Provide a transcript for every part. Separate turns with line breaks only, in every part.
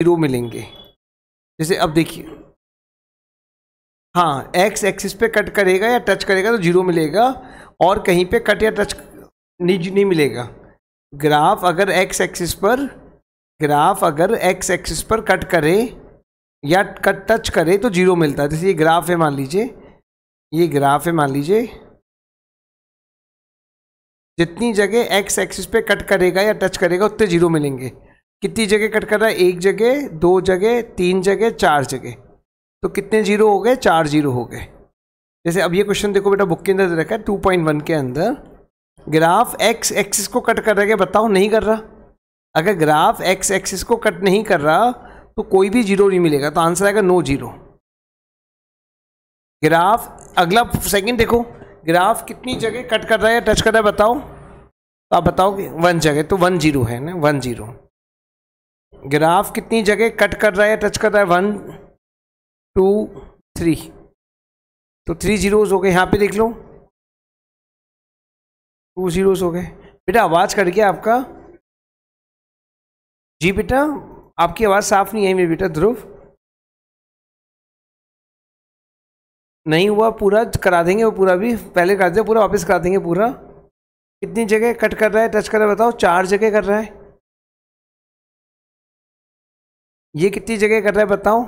Zero मिलेंगे। जैसे अब देखिए, हाँ, एक्स एक्सिस पे कट करेगा या टच करेगा तो जीरो मिलेगा, और कहीं पे कट या टच नहीं मिलेगा। ग्राफ अगर एक्स एक्सिस पर कट करे या कट टच करे तो जीरो मिलता है। जैसे ये ग्राफ है, मान लीजिए ये ग्राफ है, मान लीजिए जितनी जगह एक्स एक्सिस पे कट करेगा या टच करेगा उतने जीरो मिलेंगे। कितनी जगह कट कर रहा है? एक जगह, दो जगह, तीन जगह, चार जगह, तो कितने जीरो हो गए? 4 जीरो हो गए। जैसे अब ये क्वेश्चन देखो बेटा, बुक के अंदर रखा है 2.1 के अंदर, ग्राफ एक्स एक्सिस को कट कर रहा है क्या? बताओ, नहीं कर रहा। अगर ग्राफ एक्स एक्सिस को कट नहीं कर रहा तो कोई भी जीरो नहीं मिलेगा, तो आंसर आएगा नो जीरो। ग्राफ अगला सेकंड देखो, ग्राफ कितनी जगह कट कर रहा है या टच कर रहा है बताओ, तो आप बताओगे 1 जगह, तो 1 जीरो है ना, 1 जीरो। ग्राफ कितनी जगह कट कर रहा है या टच कर रहा है? 1 2 3, तो 3 जीरोज हो गए। यहाँ पे देख लो 2 जीरोज हो गए। बेटा आवाज कट गया आपका। जी बेटा, आपकी आवाज साफ नहीं आई मेरे बेटा। ध्रुव, नहीं हुआ पूरा, करा देंगे वो पूरा भी, पहले कर दिया पूरा, वापस करा देंगे पूरा। कितनी जगह कट कर रहा है, टच कर रहा है बताओ? 4 जगह कर रहा है। ये कितनी जगह कर रहा है बताओ?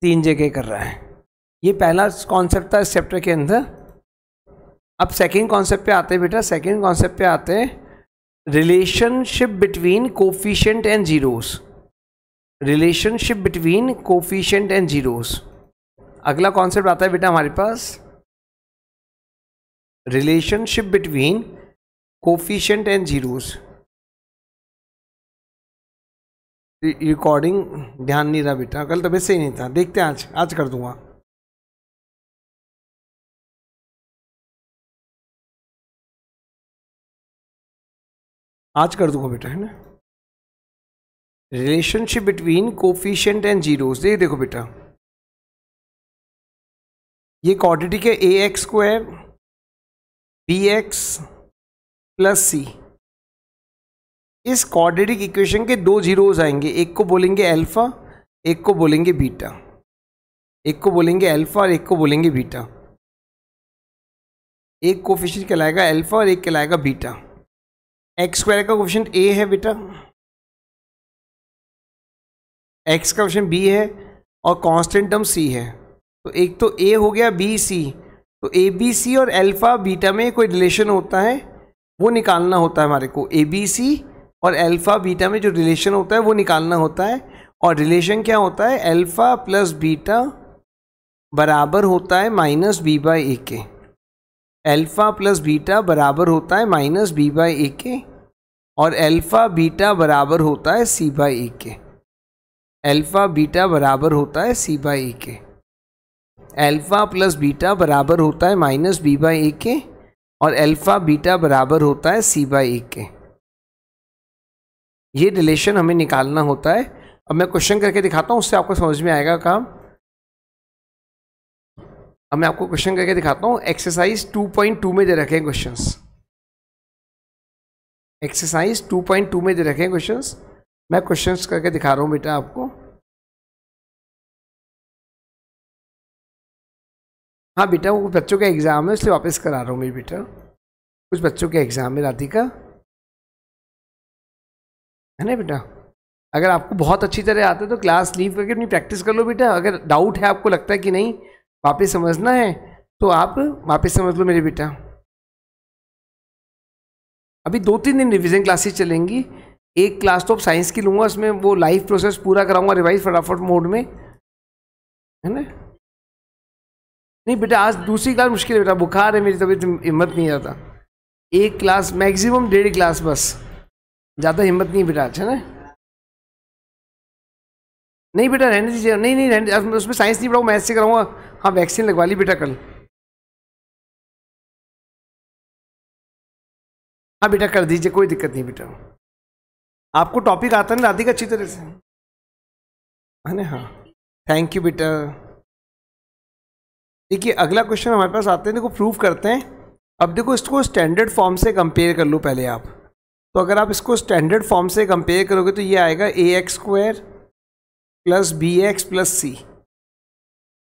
3 जगह कर रहा है। ये पहला कॉन्सेप्ट था इस चैप्टर के अंदर। अब सेकंड कॉन्सेप्ट पे आते हैं बेटा। सेकंड कॉन्सेप्ट पे आते हैं, relationship between coefficient and zeros. Relationship between coefficient and zeros, अगला कॉन्सेप्ट आता है बेटा हमारे पास, relationship between coefficient and zeros. Recording ध्यान नहीं रहा बेटा, कल तबीयत सही नहीं था, देखते हैं आज कर दूंगा। आज कर दूंगा बेटा, है ना। Relationship between coefficient and zeros, देखो बेटा, ये क्वाड्रेटिक है ax² bx प्लस c। इस क्वाड्रेटिक इक्वेशन के 2 जीरोस आएंगे, एक को बोलेंगे अल्फा, एक को बोलेंगे बीटा। एक को बोलेंगे अल्फा और एक को बोलेंगे बीटा। एक कोफिशिएंट कहलाएगा अल्फा और एक कहलाएगा बीटा। x² का कोफिशिएंट a है बेटा, x का कोफिशिएंट b है और कांस्टेंट टर्म c है। तो एक तो a हो गया, b c, तो a b c और अल्फा बीटा में कोई रिलेशन होता है वो निकालना होता है हमारे को। a b c और अल्फा बीटा में जो रिलेशन होता है वो निकालना होता है। और रिलेशन क्या होता है? अल्फा प्लस बीटा बराबर होता है माइनस बी बाई ए के। अल्फा प्लस बीटा बराबर होता है माइनस बी बाई ए के, और अल्फा बीटा बराबर होता है सी बाई ए के। अल्फा बीटा बराबर होता है सी बाई ए के। अल्फा प्लस बीटा बराबर होता है माइनस बी बाई ए के, और अल्फा बीटा बराबर होता है सी बाई ए के। ये रिलेशन हमें निकालना होता है। अब मैं क्वेश्चन करके दिखाता हूँ, उससे आपको समझ में आएगा काम। अब मैं आपको क्वेश्चन करके दिखाता हूँ। एक्सरसाइज 2.2 में दे रखे हैं क्वेश्चंस। एक्सरसाइज 2.2 में दे रखे हैं क्वेश्चंस। मैं क्वेश्चंस करके दिखा रहा हूँ बेटा आपको। हाँ बेटा, वो बच्चों का एग्जाम है इसलिए वापस करा रहा हूँ मेरे बेटा। कुछ बच्चों के एग्जाम है राधिका, है ना बेटा। अगर आपको बहुत अच्छी तरह आता है तो क्लास लीव करके अपनी प्रैक्टिस कर लो बेटा। अगर डाउट है, आपको लगता है कि नहीं वापस समझना है, तो आप वापस समझ लो मेरे बेटा। अभी 2-3 दिन रिवीजन क्लासेस चलेंगी। एक क्लास तो साइंस की लूँगा, उसमें वो लाइव प्रोसेस पूरा कराऊंगा रिवाइज फटाफट मोड में, है ना। नहीं बेटा, आज दूसरी क्लास मुश्किल है बेटा, बुखार है, मेरी तबीयत हिम्मत नहीं आता। एक क्लास मैक्सिमम 1.5 क्लास बस, ज़्यादा हिम्मत नहीं बेटा आज, है ना। नहीं बेटा रहने दीजिए, नहीं रहने, उसमें साइंस नहीं पढ़ाऊँ, मैथ्स से कराऊंगा। हाँ वैक्सीन लगवा ली बेटा कल। हाँ बेटा कर दीजिए, कोई दिक्कत नहीं बेटा। आपको टॉपिक आता है ना राधिका अच्छी तरह से, है ना। हाँ थैंक यू बेटा। देखिए अगला क्वेश्चन हमारे पास आते हैं, देखो प्रूव करते हैं। अब देखो इसको स्टैंडर्ड फॉर्म से कंपेयर कर लो पहले आप। तो अगर आप इसको स्टैंडर्ड फॉर्म से कंपेयर करोगे तो ये आएगा ax² plus bx plus c।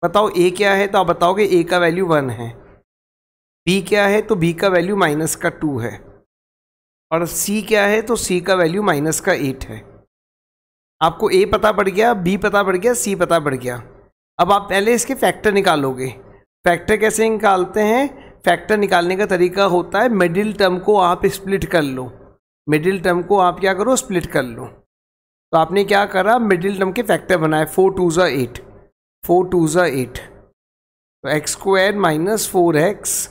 बताओ a क्या है, तो आप बताओगे a का वैल्यू 1 है, b क्या है तो b का वैल्यू -2 है, और c क्या है तो c का वैल्यू -8 है। आपको a पता पड़ गया, b पता पड़ गया, c पता पड़ गया। अब आप पहले इसके फैक्टर निकालोगे। फैक्टर कैसे निकालते हैं? फैक्टर निकालने का तरीका होता है मिडिल टर्म को आप स्प्लिट कर लो। मिडिल टर्म को आप क्या करो, स्प्लिट कर लो। तो आपने क्या करा, मिडिल टर्म के फैक्टर बनाए। 4 2 8, 4 2 8, तो x² minus 4x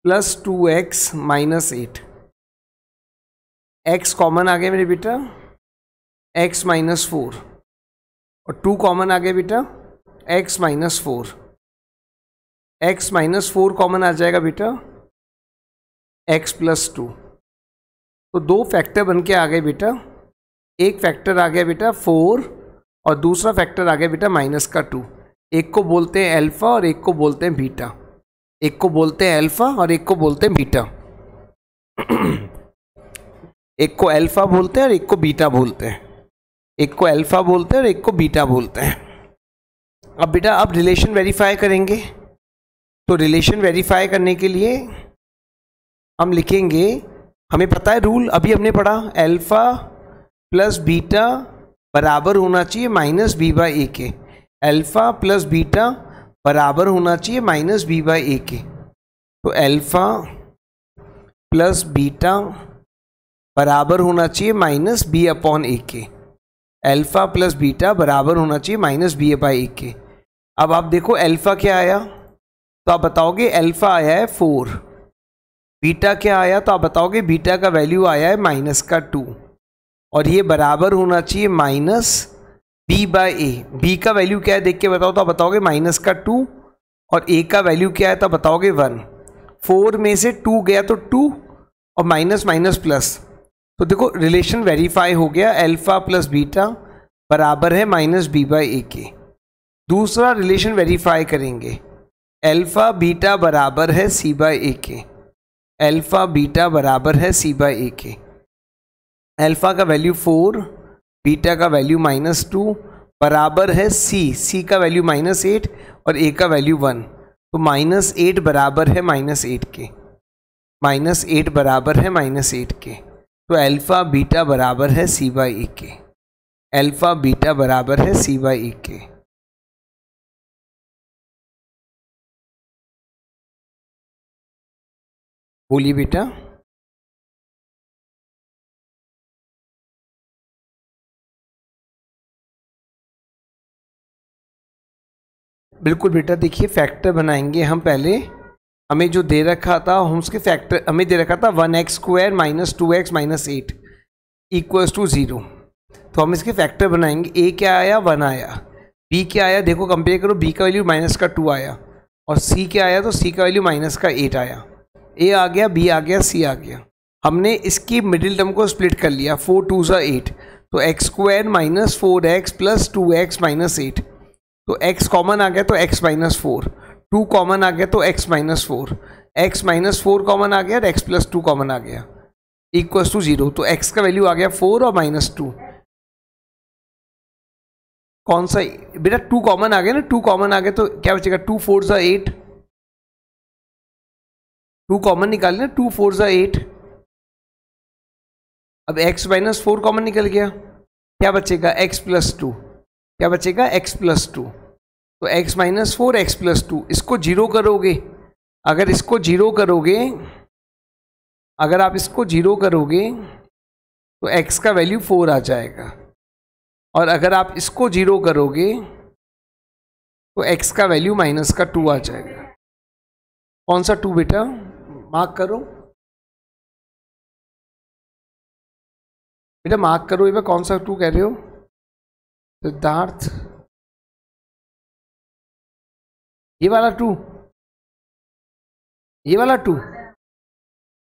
plus 2x minus 8। x common आ गया मेरे बेटा, x माइनस 4, और 2 कॉमन आ गया बेटा, x minus 4। x minus 4 common आ जाएगा बेटा, x प्लस 2। तो दो फैक्टर बन के आ गए बेटा। एक फैक्टर आ गया बेटा 4 और दूसरा फैक्टर आ गया बेटा -2। एक को बोलते हैं अल्फा और एक को बोलते हैं बीटा। एक को बोलते हैं अल्फा और एक को बोलते हैं बीटा। एक को अल्फा बोलते हैं और एक को बीटा बोलते हैं। एक को अल्फा बोलते हैं और एक को बीटा बोलते हैं। अब बेटा अब रिलेशन वेरीफाई करेंगे। तो रिलेशन वेरीफाई करने के लिए हम लिखेंगे, हमें पता है रूल, अभी हमने पढ़ा, अल्फा प्लस बीटा बराबर होना चाहिए -b/a के। अल्फा प्लस बीटा बराबर होना चाहिए -b/a के। तो अल्फा प्लस बीटा बराबर होना चाहिए -b/a के। अल्फा प्लस बीटा बराबर होना चाहिए -b/a के। अब आप देखो अल्फा क्या आया, तो आप बताओगे अल्फा आया है 4। बीटा क्या आया, तो आप बताओगे बीटा का वैल्यू आया है -2, और ये बराबर होना चाहिए -b/a। b का वैल्यू क्या है देख के बताओ, तो आप बताओगे -2, और a का वैल्यू क्या है तो आप बताओगे 1। 4 में से 2 गया तो 2, और माइनस माइनस प्लस। तो देखो रिलेशन वेरीफाई हो गया, अल्फा प्लस बीटा बराबर है -b/a के। दूसरा रिलेशन वेरीफाई करेंगे, अल्फा बीटा बराबर है c/a के। अल्फा बीटा बराबर है c/a के। अल्फा का वैल्यू 4, बीटा का वैल्यू -2 बराबर है c का वैल्यू -8 और a का वैल्यू 1। तो -8 बराबर है -8 के। -8 बराबर है -8 के। तो अल्फा बीटा बराबर है c/a के। अल्फा बीटा बराबर है c/a के। बोलिए बेटा। बिल्कुल बेटा, देखिए फैक्टर बनाएंगे हम पहले। हमें जो दे रखा था, हम उसके फैक्टर हमें दे रखा था 1x² minus 2x minus 8 equals to 0। तो हम इसके फैक्टर बनाएंगे। a क्या आया, 1 आया। b क्या आया, देखो कंपेयर करो, b का वैल्यू -2 आया, और c क्या आया, तो c का वैल्यू -8 आया। a आ गया, b आ गया, c आ गया। हमने इसकी मिडिल टर्म को स्प्लिट कर लिया, 4 2 8, तो x² minus 4x plus 2x minus 8। तो x कॉमन आ गया तो x माइनस 4, 2 कॉमन आ गया तो x minus 4, x minus 4 common आ गया और x प्लस 2 कॉमन आ गया, इक्वल्स टू 0। तो x का वैल्यू आ गया 4 और -2। कौन सा बेटा, 2 कॉमन आ गया ना, 2 कॉमन आ गया तो क्या बचेगा, 2 4 8। 2 कॉमन निकाल लेना, 2 4 8। अब x माइनस 4 कॉमन निकल गया, क्या बचेगा, x प्लस 2। क्या बचेगा, x प्लस 2। तो x माइनस 4 x प्लस 2, इसको 0 करोगे। अगर इसको 0 करोगे, अगर आप इसको 0 करोगे तो x का वैल्यू 4 आ जाएगा, और अगर आप इसको 0 करोगे तो x का वैल्यू -2 आ जाएगा। कौन सा 2 बेटा, मार्क करो बेटा, मार्क करो। ये कौन सा 2 कह रहे हो सिद्धार्थ, ये वाला 2, ये वाला 2।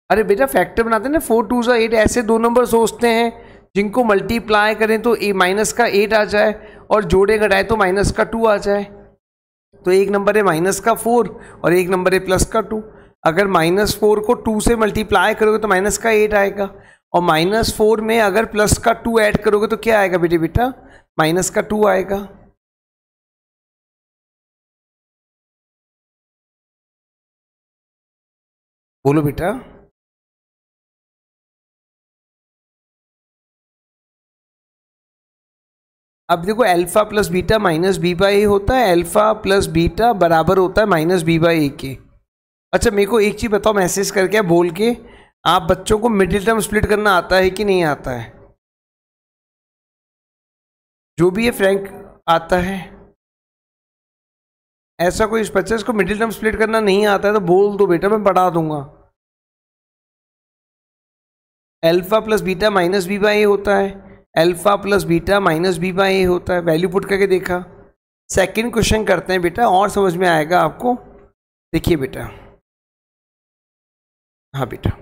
अरे बेटा फैक्टर बनाते हैं ना, 4 2 8, ऐसे दो नंबर सोचते हैं जिनको मल्टीप्लाई करें तो -8 आ जाए, और जोड़े घटाए तो -2 आ जाए। तो एक नंबर है -4 और एक नंबर है +2। अगर -4 को 2 से मल्टीप्लाई करोगे तो -8 आएगा, और -4 में अगर प्लस का 2 ऐड करोगे तो क्या आएगा बेटे? बेटा माइनस का 2 आएगा। बोलो बेटा। अब देखो alpha plus beta minus b by a होता है, अल्फा प्लस बीटा बराबर होता है माइनस बी बाई ए के। अच्छा मेरे को एक चीज़ बताओ, मैसेज करके बोल के, आप बच्चों को मिडिल टर्म स्प्लिट करना आता है कि नहीं आता है? जो भी है फ्रैंक, आता है? ऐसा कोई बच्चा इसको मिडिल टर्म स्प्लिट करना नहीं आता है तो बोल दो बेटा, मैं पढ़ा दूंगा। Alpha plus beta minus b by a होता है, alpha plus beta minus b by a होता है। वैल्यू पुट करके देखा। सेकंड क्वेश्चन करते हैं बेटा, और समझ में आएगा आपको। देखिए बेटा, हाँ बेटा,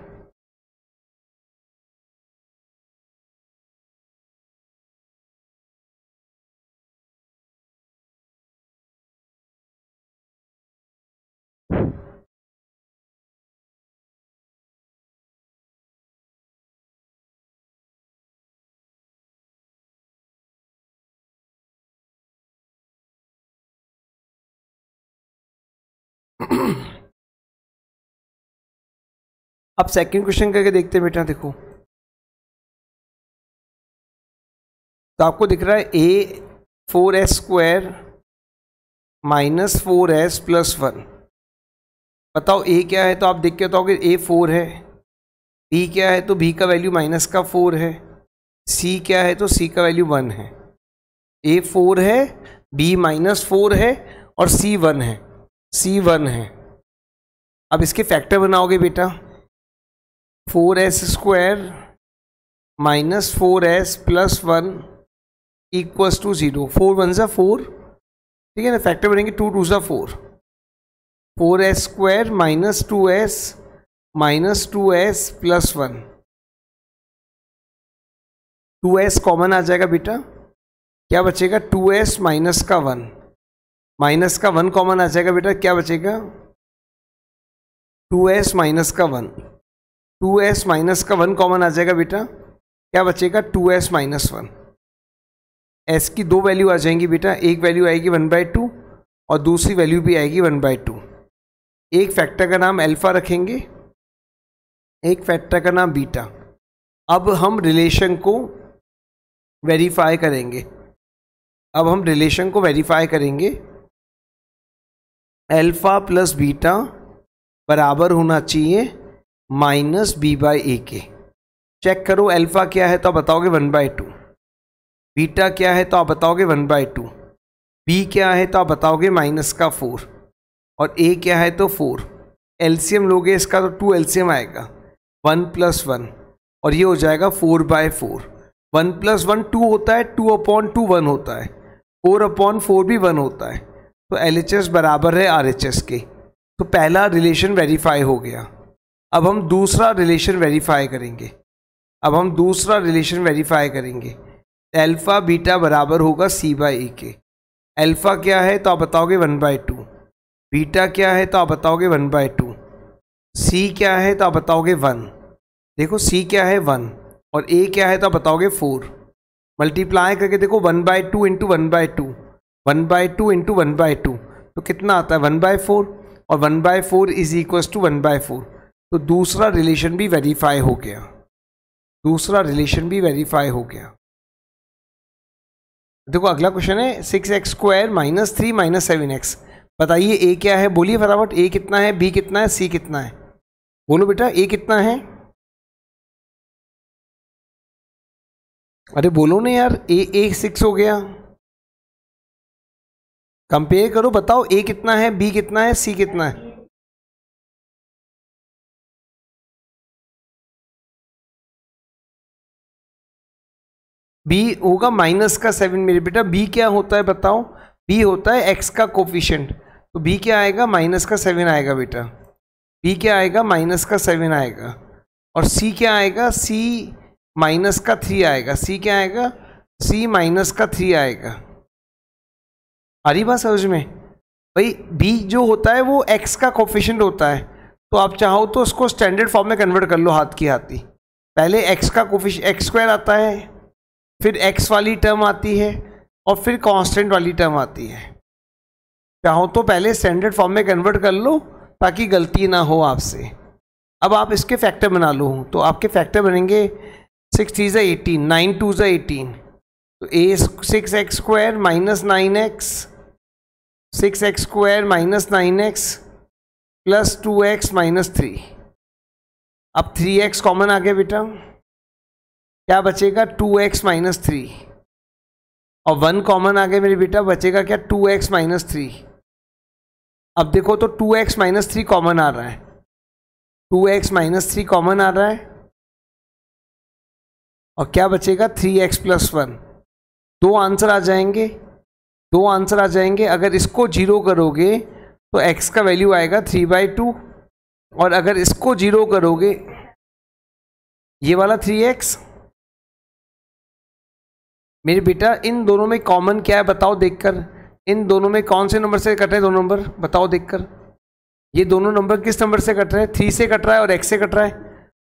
अब सेकंड क्वेश्चन करके देखते हैं बेटा। देखो तो आपको दिख रहा है a 4s square minus 4s plus 1। बताओ a क्या है? तो आप देख के बताओगे a 4 है। b क्या है? तो b का वैल्यू माइनस का 4 है। c क्या है? तो c का वैल्यू 1 है। a 4 है, b माइनस 4 है और c 1 है। c 1 है। अब इसके फैक्टर बनाओगे बेटा। 4s square minus 4s plus 1 equals to 0। 4 1 ज़ा 4, ठीक है ना? फैक्टर बनेंगे 2 2 ज़ा 4। 4s square minus 2s plus 1। 2s common आ जाएगा बेटा, क्या बचेगा? 2s माइनस का 1, माइनस का 1 कॉमन आ जाएगा बेटा, क्या बचेगा? 2s माइनस का 1। 2s माइनस का 1 कॉमन आ जाएगा बेटा, क्या बचेगा? 2s minus 1। s की दो वैल्यू आ जाएंगी बेटा, एक वैल्यू आएगी 1/2 और दूसरी वैल्यू भी आएगी 1/2। एक फैक्टर का नाम अल्फा रखेंगे, एक फैक्टर का नाम बीटा। अब हम रिलेशन को वेरीफाई करेंगे। अल्फा प्लस बीटा बराबर होना चाहिए माइनस बी बाई ए के। चेक करो, अल्फा क्या है तो आप बताओगे 1/2, बीटा क्या है तो आप बताओगे 1/2, बी क्या है तो आप बताओगे माइनस का 4 और ए क्या है तो 4। एलसीएम लोगे इसका तो 2 एलसीएम आएगा, 1 + 1 और ये हो जाएगा 4/4। 1 + 1 2 होता है, 2/2 1 होता है, 4/4 भी 1 होता है। तो LHS बराबर है RHS के। तो पहला रिलेशन वेरीफाई हो गया। अब हम दूसरा रिलेशन वेरीफाई करेंगे। अल्फा बीटा बराबर होगा C/E के। अल्फा क्या है तो आप बताओगे 1/2, बीटा क्या है तो आप बताओगे 1/2, C क्या है तो आप बताओगे 1। देखो C क्या है 1 और A क्या है तो आप बताओगे 4। मल्टीप्लाई करके देखो 1/2 इंटू 1/2, 1/2 इंटू 1/2 तो कितना आता है 1/4 और 1/4 इज इक्वल टू 1/4। तो दूसरा रिलेशन भी वेरीफाई हो गया। देखो अगला क्वेश्चन है 6x square minus 3 minus 7x। बताइए a क्या है? बोलिए फटाफट, a कितना है, b कितना है, c कितना है? बोलो बेटा, a कितना है? अरे बोलो ना यार, a 6 हो गया। कंपेयर करो, बताओ a कितना है, b कितना है, c कितना है? b होगा माइनस का 7 मेरे बेटा। b क्या होता है बताओ? b होता है x का कोफिशिएंट। तो b क्या आएगा? माइनस का 7 आएगा बेटा। b क्या आएगा? माइनस का 7 आएगा। और c क्या आएगा? c माइनस का 3 आएगा। c क्या आएगा? c माइनस का 3 आएगा। आ रही बात समझ में? भाई b जो होता है वो x का कोफिशिएंट होता है। तो आप चाहो तो उसको स्टैंडर्ड फॉर्म में कन्वर्ट कर लो हाथ की हाथी। पहले x का कोफिशिएंट x स्क्वायर आता है, फिर x वाली टर्म आती है और फिर कांस्टेंट वाली टर्म आती है। चाहो तो पहले स्टैंडर्ड फॉर्म में कन्वर्ट कर लो ताकि गलती ना हो आपसे। अब आप इसके फैक्टर बना लो, तो आपके फैक्टर बनेंगे 6 3 ज़ा 18, 9 2 ज़ा 18, तो a 6x square minus 9x, 6x square minus 9x plus 2x minus 3। अब 3x कॉमन आ गया बेटा, क्या बचेगा 2x माइनस 3, और 1 कॉमन आ गया मेरे बेटा, बचेगा क्या 2x माइनस 3। अब देखो तो 2x माइनस 3 कॉमन आ रहा है, 2x माइनस 3 कॉमन आ रहा है, और क्या बचेगा 3x प्लस 1। दो आंसर आ जाएंगे, दो आंसर आ जाएंगे। अगर इसको 0 करोगे तो x का वैल्यू आएगा 3/2, और अगर इसको 0 करोगे ये वाला 3x। मेरे बेटा इन दोनों में कॉमन क्या है बताओ देखकर, इन दोनों में कौन से नंबर से कट रहे हैं दो नंबर, बताओ देखकर। ये दोनों नंबर किस नंबर से कट रहे हैं, 3 से कट रहा है और x से कट रहा है,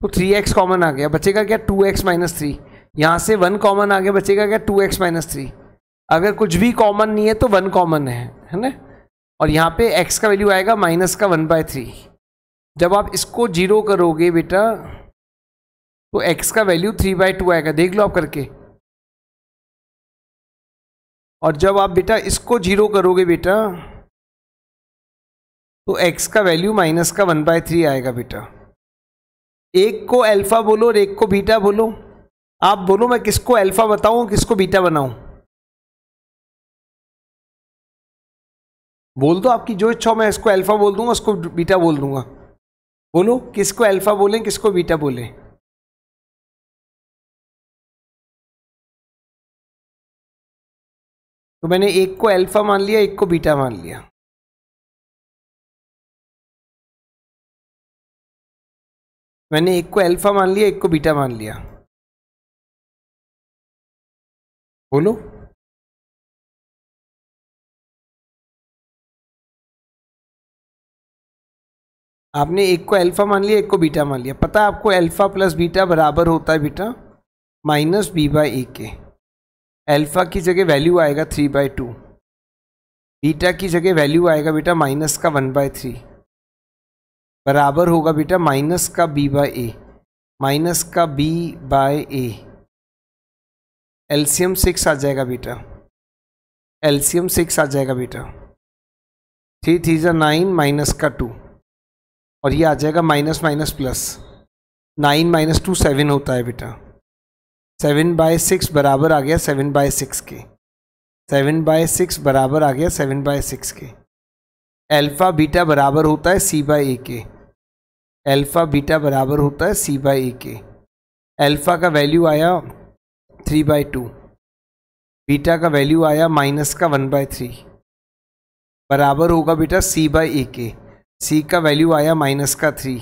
तो 3x कॉमन आ गया, बचेगा क्या 2x माइनस 3। यहाँ से 1 कॉमन आ गया, बचेगा क्या 2x माइनस 3। अगर कुछ भी कॉमन नहीं है तो 1 कॉमन है ना, और यहाँ पे x का वैल्यू आएगा माइनस का 1/3। जब आप इसको 0 करोगे बेटा तो x का वैल्यू 3/2 आएगा, देख लो आप करके। और जब आप बेटा इसको 0 करोगे बेटा तो x का वैल्यू माइनस का 1/3 आएगा बेटा। एक को अल्फा बोलो और एक को बीटा बोलो। आप बोलो मैं किसको अल्फा बताऊं किसको बीटा बनाऊं, बोल दो आपकी जो इच्छा हो, मैं इसको अल्फा बोल दूंगा उसको बीटा बोल दूंगा। बोलो किसको अल्फा बोलें किसको बीटा बोलें। तो मैंने एक को अल्फा मान लिया एक को बीटा मान लिया। मैंने एक को अल्फा मान लिया एक को बीटा मान लिया। बोलो आपने एक को अल्फा मान लिया एक को बीटा मान लिया। पता है आपको अल्फा प्लस बीटा बराबर होता है बेटा माइनस b/a के। अल्फा की जगह वैल्यू आएगा 3/2, बीटा की जगह वैल्यू आएगा बेटा माइनस का 1/3, बराबर होगा बेटा माइनस का b/a, माइनस का b/a। एलसीएम 6 आ जाएगा बेटा, एलसीएम 6 आ जाएगा बेटा। 3 3 ज़ा 9 माइनस का 2, और ये आ जाएगा माइनस माइनस प्लस। 9 माइनस 2 7 होता है बेटा। 7/6 बराबर आ गया 7/6 के। 7/6 बराबर आ गया 7/6 के। अल्फ़ा बीटा बराबर होता है c/a के। अल्फ़ा बीटा बराबर होता है c/a के। अल्फ़ा का वैल्यू आया 3/2, बीटा का वैल्यू आया माइनस का 1/3, बराबर होगा बेटा c/a के। c का वैल्यू आया माइनस का 3,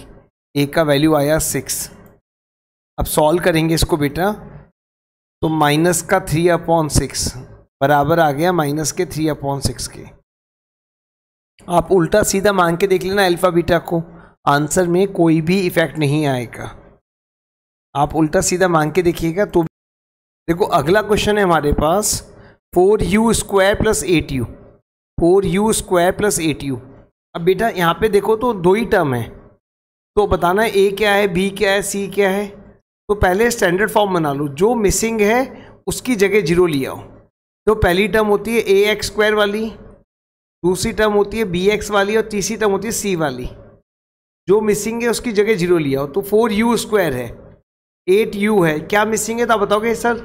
a का वैल्यू आया 6। अब सॉल्व करेंगे इसको बेटा, तो माइनस का 3/6 बराबर आ गया माइनस के 3/6 के। आप उल्टा सीधा मान के देख लेना अल्फा बीटा को, आंसर में कोई भी इफेक्ट नहीं आएगा। आप उल्टा सीधा मान के देखिएगा तो। देखो अगला क्वेश्चन है हमारे पास 4u square plus 8u, 4u square plus 8u। अब बेटा यहाँ पे देखो तो दो ही टर्म है, तो बताना है a क्या है b क्या है c क्या है। तो पहले स्टैंडर्ड फॉर्म बना लो, जो मिसिंग है उसकी जगह 0 ले आओ। तो पहली टर्म होती है ax स्क्वायर वाली, दूसरी टर्म होती है bx वाली, और तीसरी टर्म होती है c वाली। जो मिसिंग है उसकी जगह 0 ले आओ। तो 4u स्क्वायर है, 8u है, क्या मिसिंग है तो आप बताओगे सर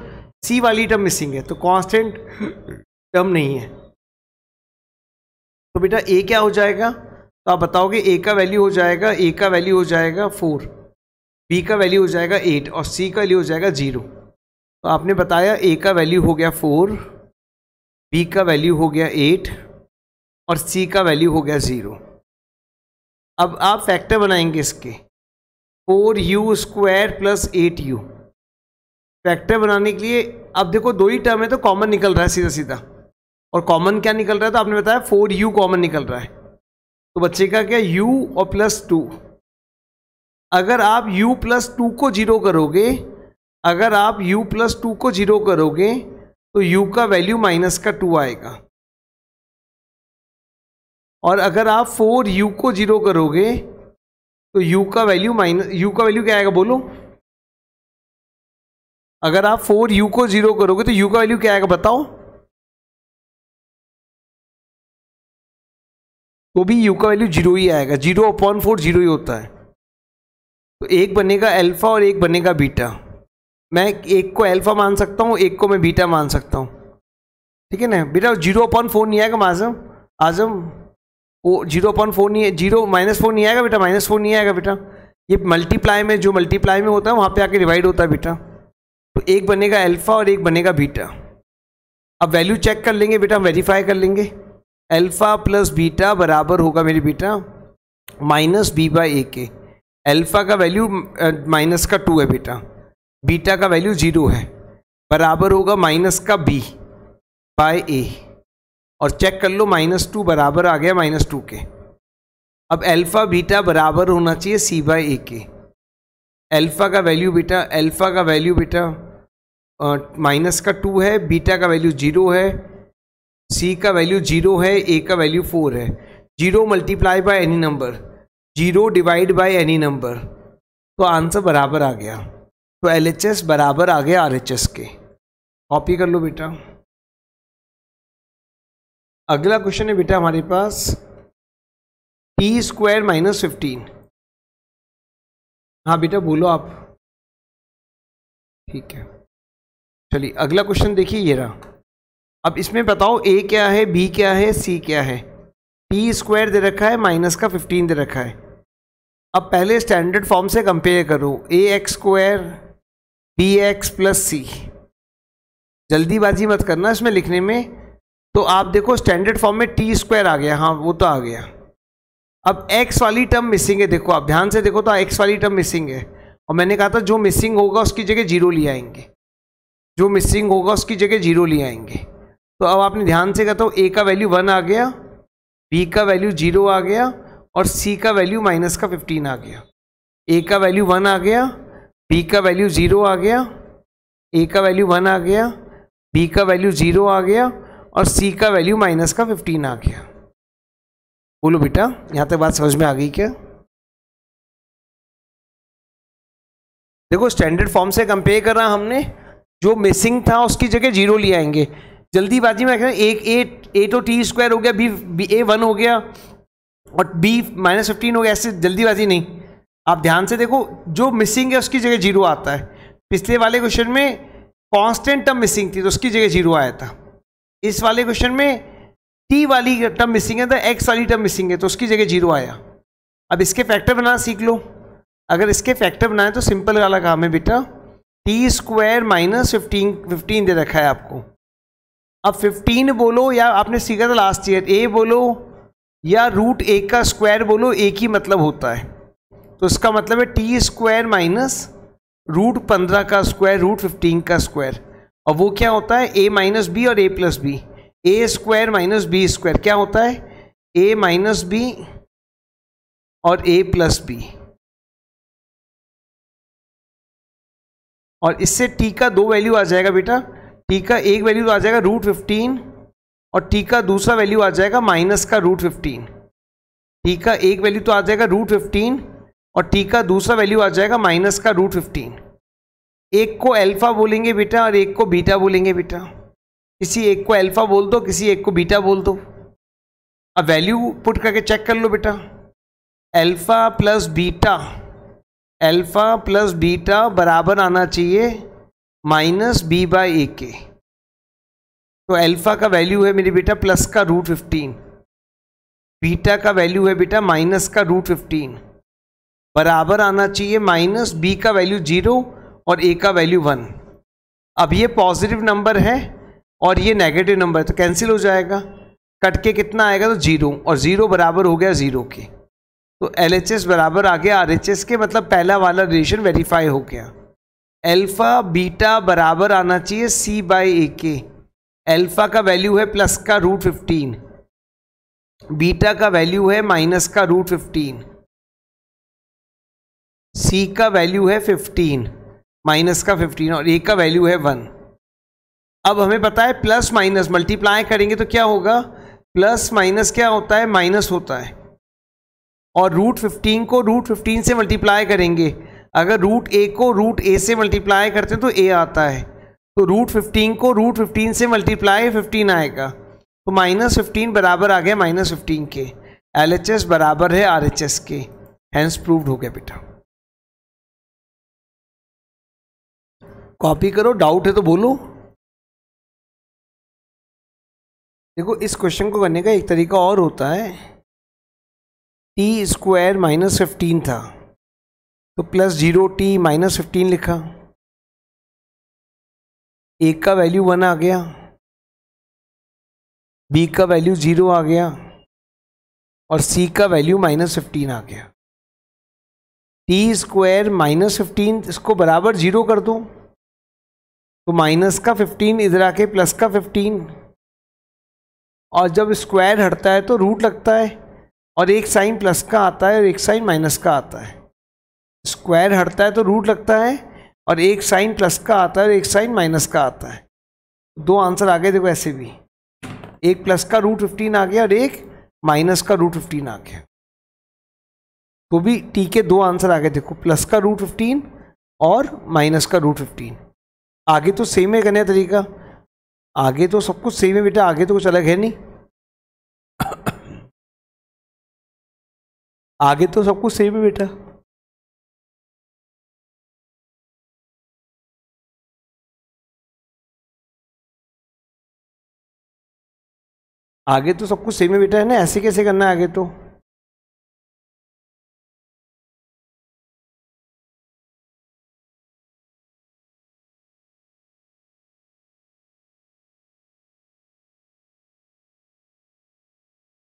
c वाली टर्म मिसिंग है, तो कांस्टेंट टर्म नहीं है। तो बेटा a क्या हो जाएगा, तो आप बताओगे a का वैल्यू हो जाएगा, a का वैल्यू हो जाएगा 4, b का वैल्यू हो जाएगा 8 और c का वैल्यू हो जाएगा 0। तो आपने बताया a का वैल्यू हो गया 4, b का वैल्यू हो गया 8 और c का वैल्यू हो गया 0। अब आप फैक्टर बनाएंगे इसके, 4u square plus 8u। Factor बनाने के लिए अब देखो दो ही टर्म है तो कॉमन निकल रहा है सीधा सीधा, और कॉमन क्या निकल रहा है तो आपने बताया 4u कॉमन निकल रहा है, तो बच्चे का क्या u और प्लस 2। अगर आप u प्लस 2 को जीरो करोगे, अगर आप u प्लस 2 को जीरो करोगे तो u का वैल्यू माइनस का 2 आएगा, और अगर आप 4u को जीरो करोगे तो u का वैल्यू क्या आएगा बोलो? अगर आप 4u को जीरो करोगे तो u का वैल्यू क्या आएगा बताओ? तो भी u का वैल्यू 0 ही आएगा, 0/4 0 ही होता है। तो एक बनेगा अल्फा और एक बनेगा बीटा। मैं एक को अल्फा मान सकता हूँ, एक को मैं बीटा मान सकता हूँ, ठीक है ना बेटा? 0/4 नहीं आएगा आजम वो 0/4 नहीं है, 0-4 नहीं आएगा बेटा, -4 नहीं आएगा बेटा। ये मल्टीप्लाई में, जो मल्टीप्लाई में होता है वहाँ पे आके डिवाइड होता है बेटा। तो एक बनेगा अल्फा और एक बनेगा बीटा। अब वैल्यू चेक कर लेंगे बेटा, हम वेरीफाई कर लेंगे। अल्फा प्लस बीटा बराबर होगा मेरे बेटा -b/a। अल्फा का वैल्यू माइनस का 2 है बेटा, बीटा का वैल्यू 0 है, बराबर होगा -b/a। और चेक कर लो -2 बराबर आ गया -2 के। अब अल्फा बीटा बराबर होना चाहिए c/a के। अल्फा का वैल्यू बेटा माइनस का 2 है, बीटा का वैल्यू 0 है, c का वैल्यू 0 है, a का वैल्यू 4 है। 0 multiply by any number, 0 divide by any number, तो आंसर बराबर आ गया। तो LHS बराबर आ गया RHS के। कॉपी कर लो बेटा। अगला क्वेश्चन है बेटा हमारे पास t² - 15। हाँ बेटा बोलो आप, ठीक है। चलिए अगला क्वेश्चन देखिए, ये रहा। अब इसमें बताओ a क्या है, b क्या है, c क्या है। t² दे रखा है, -15 दे रखा है। अब पहले स्टैंडर्ड फॉर्म से कंपेयर करो, ax² bx + c। जल्दीबाजी मत करना इसमें लिखने में। तो आप देखो स्टैंडर्ड फॉर्म में t² आ गया, हाँ वो तो आ गया। अब x वाली टर्म मिसिंग है, देखो आप ध्यान से देखो तो x वाली टर्म मिसिंग है, और मैंने कहा था जो मिसिंग होगा उसकी जगह 0 ले आएंगे, जो मिसिंग होगा उसकी जगह 0 ले आएंगे। तो अब आपने ध्यान से कहा तो a का वैल्यू 1 आ गया, b का वैल्यू 0 आ गया, और c का वैल्यू -15 आ गया। a का वैल्यू 1 आ गया, b का वैल्यू 0 आ गया, a का वैल्यू 1 आ गया, b का वैल्यू 0 आ गया, और c का वैल्यू -15 आ गया। बोलो बेटा यहाँ तक बात समझ में आ गई क्या? देखो स्टैंडर्ड फॉर्म से कंपेयर कर रहा हमने, जो मिसिंग था उसकी जगह 0 ले आएंगे। जल्दीबाजी में एक a तो t² हो गया, b a 1 हो गया, और b -15 हो गया, ऐसे जल्दीबाजी नहीं। आप ध्यान से देखो जो मिसिंग है उसकी जगह 0 आता है। पिछले वाले क्वेश्चन में कांस्टेंट टर्म मिसिंग थी तो उसकी जगह 0 आया था। इस वाले क्वेश्चन में t वाली टर्म मिसिंग है, तो x वाली टर्म मिसिंग है तो उसकी जगह 0 आया। अब इसके फैक्टर बनाना सीख लो। अगर इसके फैक्टर बनाए तो सिंपल वाला काम है बेटा, t² - 15 दे रखा है आपको। अब 15 बोलो या आपने सीखा था लास्ट ईयर a बोलो या √a का स्क्वायर बोलो, एक ही मतलब होता है। तो इसका मतलब है t² - √15 का स्क्वायर, √15 का स्क्वायर। और वो क्या होता है a - b और a + b। a² - b² क्या होता है a - b और a + b। और इससे t का 2 वैल्यू आ जाएगा बेटा। t का एक वैल्यू तो आ जाएगा √15 और t का दूसरा वैल्यू आ जाएगा -√15। t का एक वैल्यू तो आ जाएगा √15 और t का दूसरा वैल्यू आ जाएगा -√15। एक को अल्फा बोलेंगे बेटा और एक को बीटा बोलेंगे बेटा। किसी एक को अल्फा बोल दो, किसी एक को बीटा बोल दो। अब वैल्यू पुट करके चेक कर लो बेटा। अल्फा प्लस बीटा बराबर आना चाहिए -b/a के। तो अल्फा का वैल्यू है मेरे बेटा प्लस का √15, बीटा का वैल्यू है बेटा माइनस का √15, बराबर आना चाहिए -b का वैल्यू 0 और a का वैल्यू 1। अब ये पॉजिटिव नंबर है और ये नेगेटिव नंबर है तो कैंसिल हो जाएगा, कट के कितना आएगा तो 0, और 0 बराबर हो गया 0 के। तो LHS बराबर आ गया RHS के, मतलब पहला वाला रिलेशन वेरीफाई हो गया। अल्फा बीटा बराबर आना चाहिए c/a के। अल्फा का वैल्यू है प्लस का √15, बीटा का वैल्यू है माइनस का √15, सी का वैल्यू है 15, माइनस का 15, और ए का वैल्यू है 1। अब हमें पता है प्लस माइनस मल्टीप्लाई करेंगे तो क्या होगा, प्लस माइनस क्या होता है, माइनस होता है। और रूट 15 को रूट 15 से मल्टीप्लाई करेंगे, अगर रूट ए को रूट ए से मल्टीप्लाई करते हैं तो ए आता है, तो रूट 15 को रूट 15 से मल्टीप्लाई 15 आएगा, तो -15 बराबर आ गया -15 के। LHS बराबर है RHS के, हैंस प्रूव्ड हो गया बेटा। कॉपी करो, डाउट है तो बोलो। देखो इस क्वेश्चन को करने का एक तरीका और होता है, टी स्क्वायर -15 था तो +0t -15 लिखा, ए का वैल्यू 1 आ गया, बी का वैल्यू 0 आ गया, और सी का वैल्यू -15 आ गया। टी स्क्वायर -15 इसको बराबर 0 कर दो, तो माइनस का 15 इधर आके प्लस का 15, और जब स्क्वायर हटता है तो रूट लगता है, और एक साइन प्लस का आता है और एक साइन माइनस का आता है। स्क्वायर हटता है तो रूट लगता है, और एक साइन प्लस का आता है और एक साइन माइनस का आता है। दो आंसर आ गए देखो ऐसे भी, एक प्लस का √15 आ गया और एक माइनस का √15 आ गया, तो भी टी के दो आंसर आ गए देखो, प्लस का √15 और माइनस का √15। आगे तो सेम है करने का तरीका, आगे तो सब कुछ सेम है बेटा, आगे तो कुछ अलग है नहीं, आगे तो सब कुछ सेम है बेटा। आगे तो सब कुछ सेम है बेटा, है ना, ऐसे कैसे करना है आगे तो।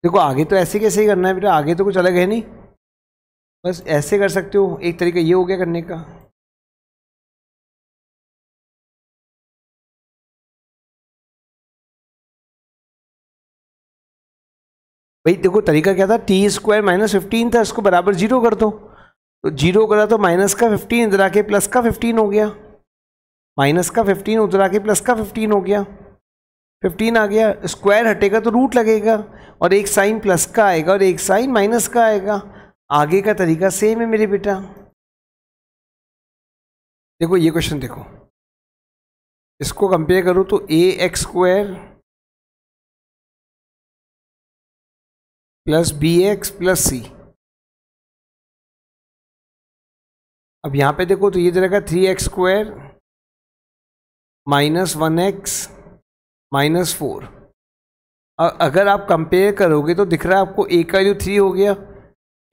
देखो आगे तो ऐसे कैसे ही करना है बेटा, आगे तो कुछ अलग है नहीं, बस ऐसे कर सकते हो, एक तरीका ये हो गया करने का। भाई देखो तरीका क्या था, टी स्क्वायर -15 था, इसको बराबर 0 कर दो, तो 0 करा तो माइनस का 15 इधर आके प्लस का 15 हो गया, माइनस का 15 उधर आके प्लस का 15 हो गया, 15 आ गया, स्क्वायर हटेगा तो रूट लगेगा, और एक साइन प्लस का आएगा और एक साइन माइनस का आएगा। आगे का तरीका सेम है मेरे बेटा। देखो ये क्वेश्चन देखो, इसको कंपेयर करो तो ax² + bx + c। अब यहां पे देखो तो ये दे रखा 3x² -1x -4। अगर आप कंपेयर करोगे तो दिख रहा है आपको a का वैल्यू 3 हो गया,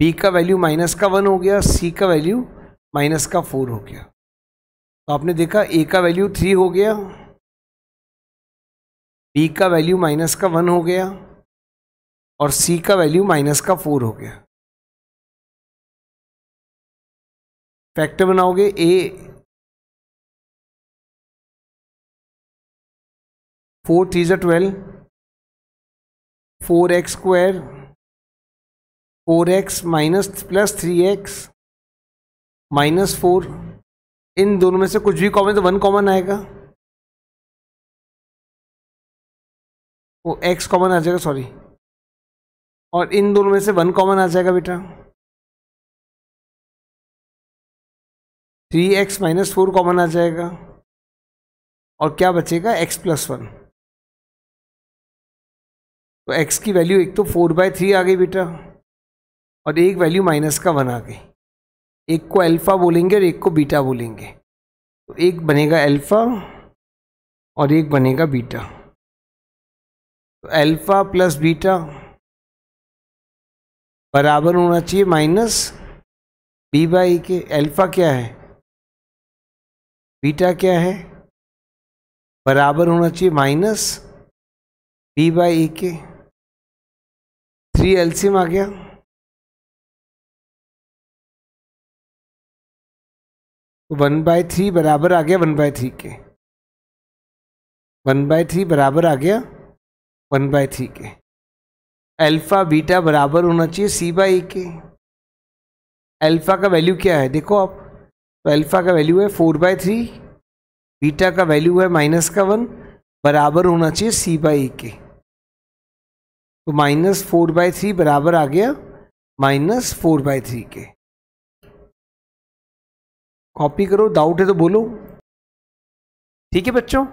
b का वैल्यू -1 हो गया, c का वैल्यू -4 हो गया। तो आपने देखा a का वैल्यू 3 हो गया, b का वैल्यू -1 हो गया, और c का वैल्यू -4 हो गया। फैक्टर बनाओगे, a 4 3 12, 4x² 4x +3x -4, इन दोनों में से कुछ भी कॉमन तो 1 कॉमन आएगा, वो x कॉमन आ जाएगा, सॉरी, और इन दोनों में से 1 कॉमन आ जाएगा बेटा, 3x -4 कॉमन आ जाएगा, और क्या बचेगा x + 1। तो x की वैल्यू एक तो 4/3 आ गई बेटा, और एक वैल्यू -1 आ गई। एक को अल्फा बोलेंगे और एक को बीटा बोलेंगे, तो एक बनेगा अल्फा और एक बनेगा बीटा। तो अल्फा + बीटा बराबर होना चाहिए -b/a के। अल्फा क्या है, बीटा क्या है, बराबर होना चाहिए -b/a के। 3 एलसीएम आ गया, तो 1/3 बराबर आ गया 1/3 के, 1/3 बराबर आ गया 1/3 के। अल्फा बीटा बराबर होना चाहिए c/a के। अल्फ़ा का वैल्यू क्या है देखो आप, तो अल्फ़ा का वैल्यू है 4/3, बीटा का वैल्यू है -1, बराबर होना चाहिए c/a के। तो -4/3 बराबर आ गया -4/3 के। कॉपी करो, डाउट है तो बोलो। ठीक है बच्चों।